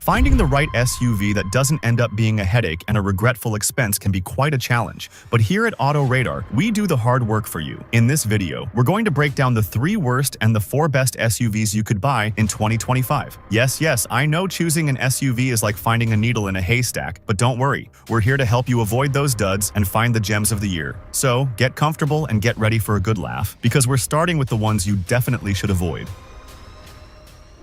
Finding the right SUV that doesn't end up being a headache and a regretful expense can be quite a challenge, but here at Auto Radar, we do the hard work for you. In this video, we're going to break down the 3 worst and the 4 best SUVs you could buy in 2025. Yes, I know choosing an SUV is like finding a needle in a haystack, but don't worry, we're here to help you avoid those duds and find the gems of the year. So, get comfortable and get ready for a good laugh, because we're starting with the ones you definitely should avoid.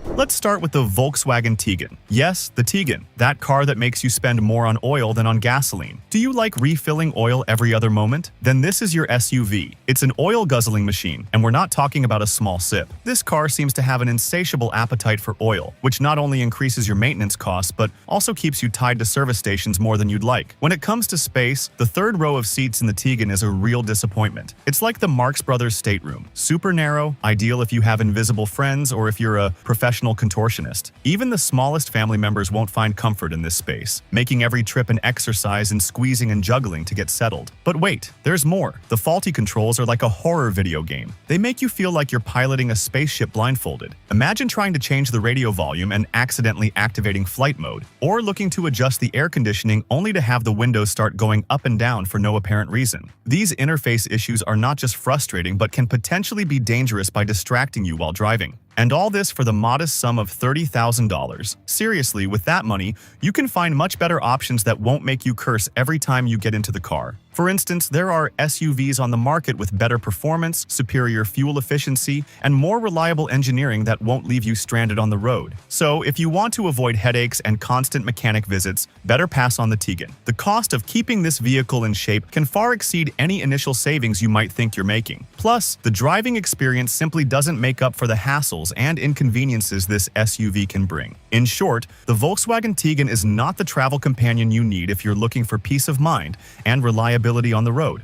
Let's start with the Volkswagen Tiguan. Yes, the Tiguan, that car that makes you spend more on oil than on gasoline. Do you like refilling oil every other moment? Then this is your SUV. It's an oil-guzzling machine, and we're not talking about a small sip. This car seems to have an insatiable appetite for oil, which not only increases your maintenance costs, but also keeps you tied to service stations more than you'd like. When it comes to space, the third row of seats in the Tiguan is a real disappointment. It's like the Marx Brothers stateroom. Super narrow, ideal if you have invisible friends or if you're a professional contortionist. Even the smallest family members won't find comfort in this space, making every trip an exercise in squeezing and juggling to get settled. But wait, there's more. The faulty controls are like a horror video game. They make you feel like you're piloting a spaceship blindfolded. Imagine trying to change the radio volume and accidentally activating flight mode, or looking to adjust the air conditioning only to have the windows start going up and down for no apparent reason. These interface issues are not just frustrating but can potentially be dangerous by distracting you while driving. And all this for the modest sum of $30,000. Seriously, with that money, you can find much better options that won't make you curse every time you get into the car. For instance, there are SUVs on the market with better performance, superior fuel efficiency, and more reliable engineering that won't leave you stranded on the road. So, if you want to avoid headaches and constant mechanic visits, better pass on the Tiguan. The cost of keeping this vehicle in shape can far exceed any initial savings you might think you're making. Plus, the driving experience simply doesn't make up for the hassles and inconveniences this SUV can bring. In short, the Volkswagen Tiguan is not the travel companion you need if you're looking for peace of mind and reliability on the road.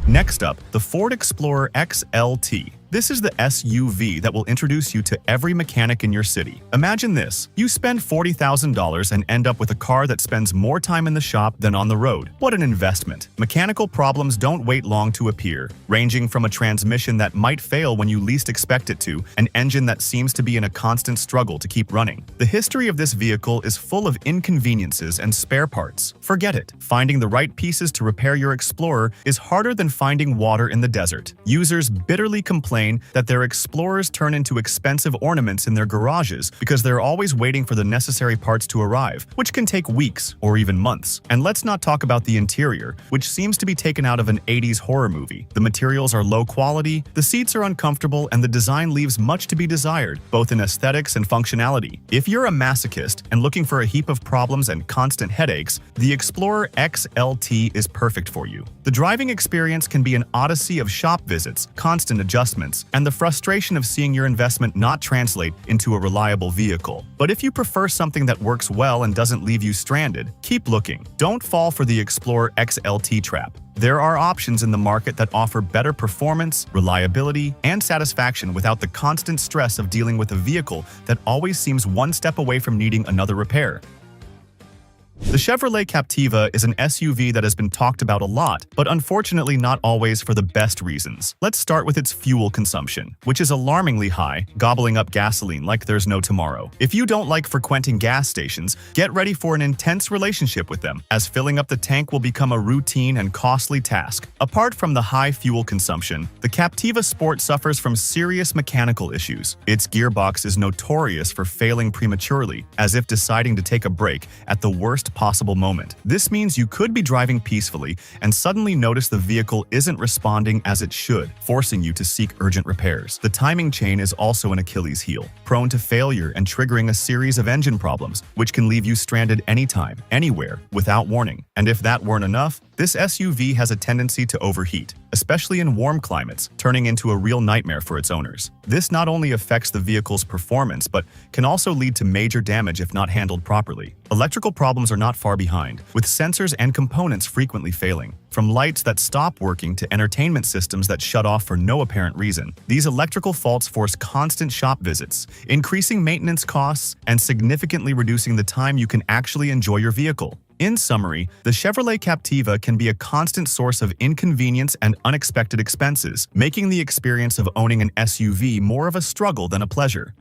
Next up, the Ford Explorer XLT. This is the SUV that will introduce you to every mechanic in your city. Imagine this. You spend $40,000 and end up with a car that spends more time in the shop than on the road. What an investment. Mechanical problems don't wait long to appear, ranging from a transmission that might fail when you least expect it to, an engine that seems to be in a constant struggle to keep running. The history of this vehicle is full of inconveniences and spare parts. Forget it. Finding the right pieces to repair your Explorer is harder than finding water in the desert. Users bitterly complain that their Explorers turn into expensive ornaments in their garages because they're always waiting for the necessary parts to arrive, which can take weeks or even months. And let's not talk about the interior, which seems to be taken out of an 80s horror movie. The materials are low quality, the seats are uncomfortable, and the design leaves much to be desired, both in aesthetics and functionality. If you're a masochist and looking for a heap of problems and constant headaches, the Explorer XLT is perfect for you. The driving experience can be an odyssey of shop visits, constant adjustments, and the frustration of seeing your investment not translate into a reliable vehicle. But if you prefer something that works well and doesn't leave you stranded, keep looking. Don't fall for the Explorer XLT trap. There are options in the market that offer better performance, reliability, and satisfaction without the constant stress of dealing with a vehicle that always seems one step away from needing another repair. The Chevrolet Captiva is an SUV that has been talked about a lot, but unfortunately not always for the best reasons. Let's start with its fuel consumption, which is alarmingly high, gobbling up gasoline like there's no tomorrow. If you don't like frequenting gas stations, get ready for an intense relationship with them, as filling up the tank will become a routine and costly task. Apart from the high fuel consumption, the Captiva Sport suffers from serious mechanical issues. Its gearbox is notorious for failing prematurely, as if deciding to take a break at the worst possible moment. This means you could be driving peacefully and suddenly notice the vehicle isn't responding as it should, forcing you to seek urgent repairs. The timing chain is also an Achilles heel, prone to failure and triggering a series of engine problems, which can leave you stranded anytime, anywhere, without warning. And if that weren't enough, this SUV has a tendency to overheat, especially in warm climates, turning into a real nightmare for its owners. This not only affects the vehicle's performance, but can also lead to major damage if not handled properly. Electrical problems are not far behind, with sensors and components frequently failing. From lights that stop working to entertainment systems that shut off for no apparent reason, these electrical faults force constant shop visits, increasing maintenance costs and significantly reducing the time you can actually enjoy your vehicle. In summary, the Chevrolet Captiva can be a constant source of inconvenience and unexpected expenses, making the experience of owning an SUV more of a struggle than a pleasure.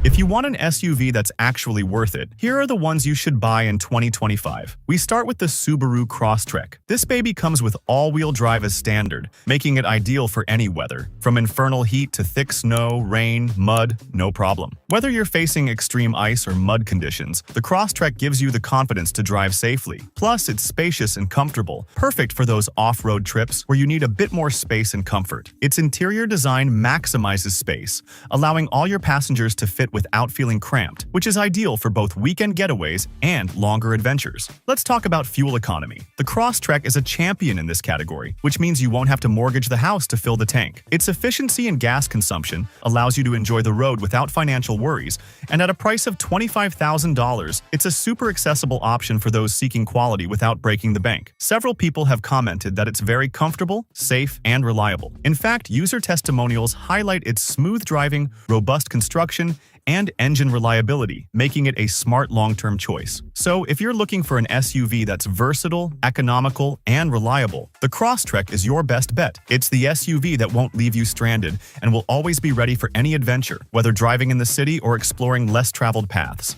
If you want an SUV that's actually worth it, here are the ones you should buy in 2025. We start with the Subaru Crosstrek. This baby comes with all-wheel drive as standard, making it ideal for any weather. From infernal heat to thick snow, rain, mud, no problem. Whether you're facing extreme ice or mud conditions, the Crosstrek gives you the confidence to drive safely. Plus, it's spacious and comfortable, perfect for those off-road trips where you need a bit more space and comfort. Its interior design maximizes space, allowing all your passengers to fit without feeling cramped, which is ideal for both weekend getaways and longer adventures. Let's talk about fuel economy. The Crosstrek is a champion in this category, which means you won't have to mortgage the house to fill the tank. Its efficiency and gas consumption allows you to enjoy the road without financial worries, and at a price of $25,000, it's a super accessible option for those seeking quality without breaking the bank. Several people have commented that it's very comfortable, safe, and reliable. In fact, user testimonials highlight its smooth driving, robust construction, and engine reliability, making it a smart long-term choice. So if you're looking for an SUV that's versatile, economical, and reliable, the Crosstrek is your best bet. It's the SUV that won't leave you stranded and will always be ready for any adventure, whether driving in the city or exploring less traveled paths.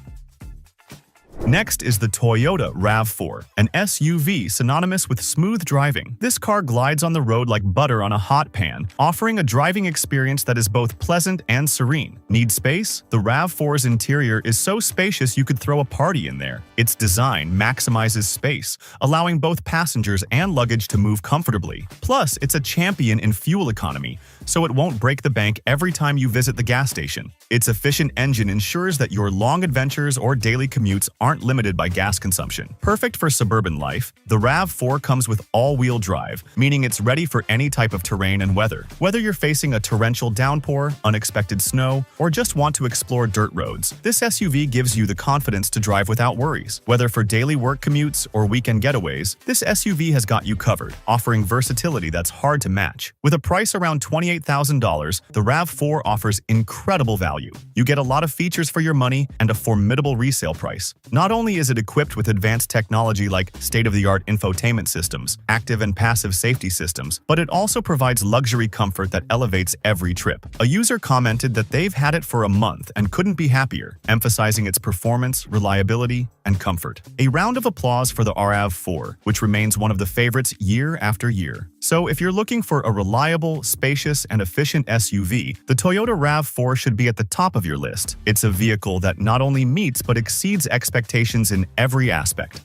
Next is the Toyota RAV4, an SUV synonymous with smooth driving. This car glides on the road like butter on a hot pan, offering a driving experience that is both pleasant and serene. Need space? The RAV4's interior is so spacious you could throw a party in there. Its design maximizes space, allowing both passengers and luggage to move comfortably. Plus, it's a champion in fuel economy, so it won't break the bank every time you visit the gas station. Its efficient engine ensures that your long adventures or daily commutes aren't limited by gas consumption. Perfect for suburban life, the RAV4 comes with all-wheel drive, meaning it's ready for any type of terrain and weather. Whether you're facing a torrential downpour, unexpected snow, or just want to explore dirt roads, this SUV gives you the confidence to drive without worries. Whether for daily work commutes or weekend getaways, this SUV has got you covered, offering versatility that's hard to match. With a price around $28,000, the RAV4 offers incredible value. You get a lot of features for your money and a formidable resale price. Not only is it equipped with advanced technology like state-of-the-art infotainment systems, active and passive safety systems, but it also provides luxury comfort that elevates every trip. A user commented that they've had it for a month and couldn't be happier, emphasizing its performance, reliability, and comfort. A round of applause for the RAV4, which remains one of the favorites year after year. So if you're looking for a reliable, spacious, and efficient SUV, the Toyota RAV4 should be at the top of your list. It's a vehicle that not only meets but exceeds expectations in every aspect.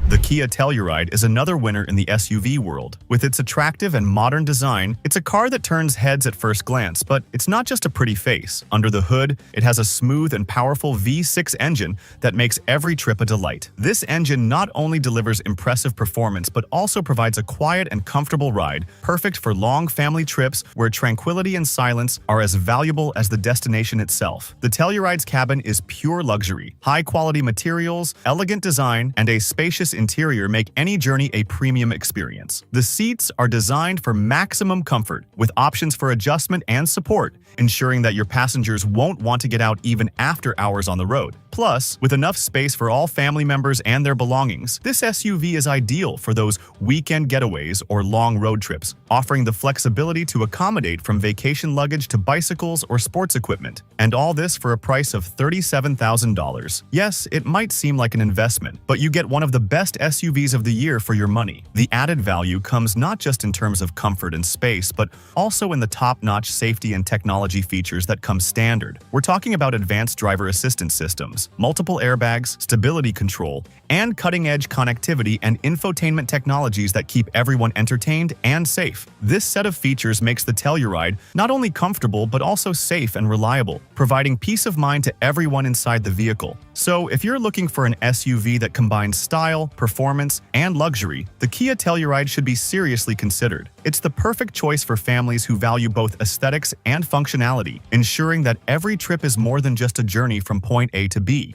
The Kia Telluride is another winner in the SUV world. With its attractive and modern design, it's a car that turns heads at first glance, but it's not just a pretty face. Under the hood, it has a smooth and powerful V6 engine that makes every trip a delight. This engine not only delivers impressive performance, but also provides a quiet and comfortable ride, perfect for long family trips where tranquility and silence are as valuable as the destination itself. The Telluride's cabin is pure luxury. High-quality materials, elegant design, and a spacious interior make any journey a premium experience. The seats are designed for maximum comfort, with options for adjustment and support, ensuring that your passengers won't want to get out even after hours on the road. Plus, with enough space for all family members and their belongings, this SUV is ideal for those weekend getaways or long road trips, offering the flexibility to accommodate from vacation luggage to bicycles or sports equipment. And all this for a price of $37,000. Yes, it might seem like an investment, but you get one of the best SUVs of the year for your money. The added value comes not just in terms of comfort and space, but also in the top-notch safety and technology features that come standard. We're talking about advanced driver assistance systems, multiple airbags, stability control, and cutting-edge connectivity and infotainment technologies that keep everyone entertained and safe. This set of features makes the Telluride not only comfortable but also safe and reliable, providing peace of mind to everyone inside the vehicle. So if you're looking for an SUV that combines style, performance, and luxury, the Kia Telluride should be seriously considered. It's the perfect choice for families who value both aesthetics and functionality, ensuring that every trip is more than just a journey from point A to B.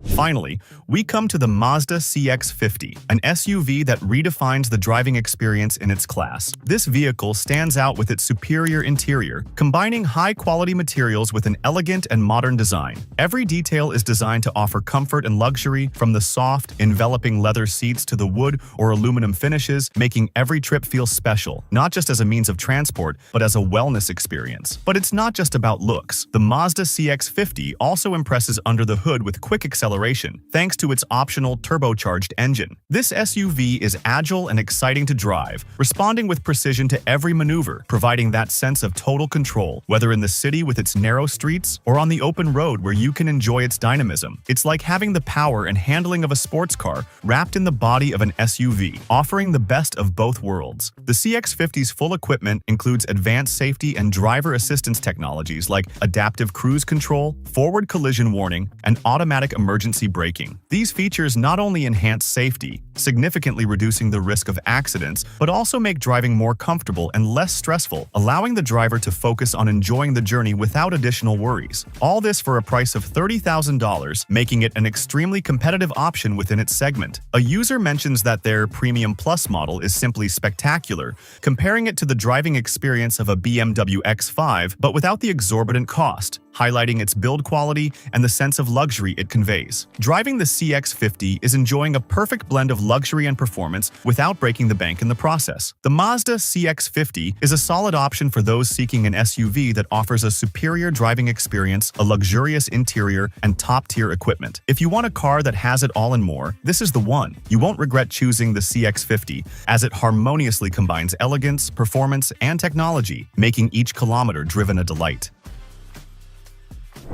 Finally, we come to the Mazda CX-50, an SUV that redefines the driving experience in its class. This vehicle stands out with its superior interior, combining high-quality materials with an elegant and modern design. Every detail is designed to offer comfort and luxury, from the soft, enveloping leather seats to the wood or aluminum finishes, making every trip feel special, not just as a means of transport, but as a wellness experience. But it's not just about looks. The Mazda CX-50 also impresses under the hood with quick acceleration, thanks to its optional turbocharged engine. This SUV is agile and exciting to drive, responding with precision to every maneuver, providing that sense of total control, whether in the city with its narrow streets or on the open road where you can enjoy its dynamism. It's like having the power and handling of a sports car wrapped in the body of an SUV, offering the best of both worlds. The CX-50's full equipment includes advanced safety and driver assistance technologies like adaptive cruise control, forward collision warning, and automatic emergency braking. These features not only enhance safety, significantly reducing the risk of accidents, but also make driving more comfortable and less stressful, allowing the driver to focus on enjoying the journey without additional worries. All this for a price of $30,000, making it an extremely competitive option within its segment. A user mentions that their Premium Plus model is simply spectacular, comparing it to the driving experience of a BMW X5, but without the exorbitant cost, highlighting its build quality and the sense of luxury it conveys. Driving the CX-50 is enjoying a perfect blend of luxury and performance without breaking the bank in the process. The Mazda CX-50 is a solid option for those seeking an SUV that offers a superior driving experience, a luxurious interior, and top-tier equipment. If you want a car that has it all and more, this is the one. You won't regret choosing the CX-50, as it harmoniously combines elegance, performance, and technology, making each kilometer driven a delight.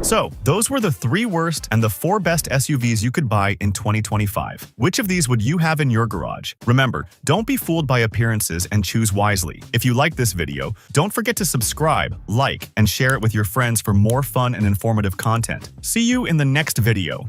So, those were the 3 worst and the 4 best SUVs you could buy in 2025. Which of these would you have in your garage? Remember, don't be fooled by appearances and choose wisely. If you like this video, don't forget to subscribe, like, and share it with your friends for more fun and informative content. See you in the next video.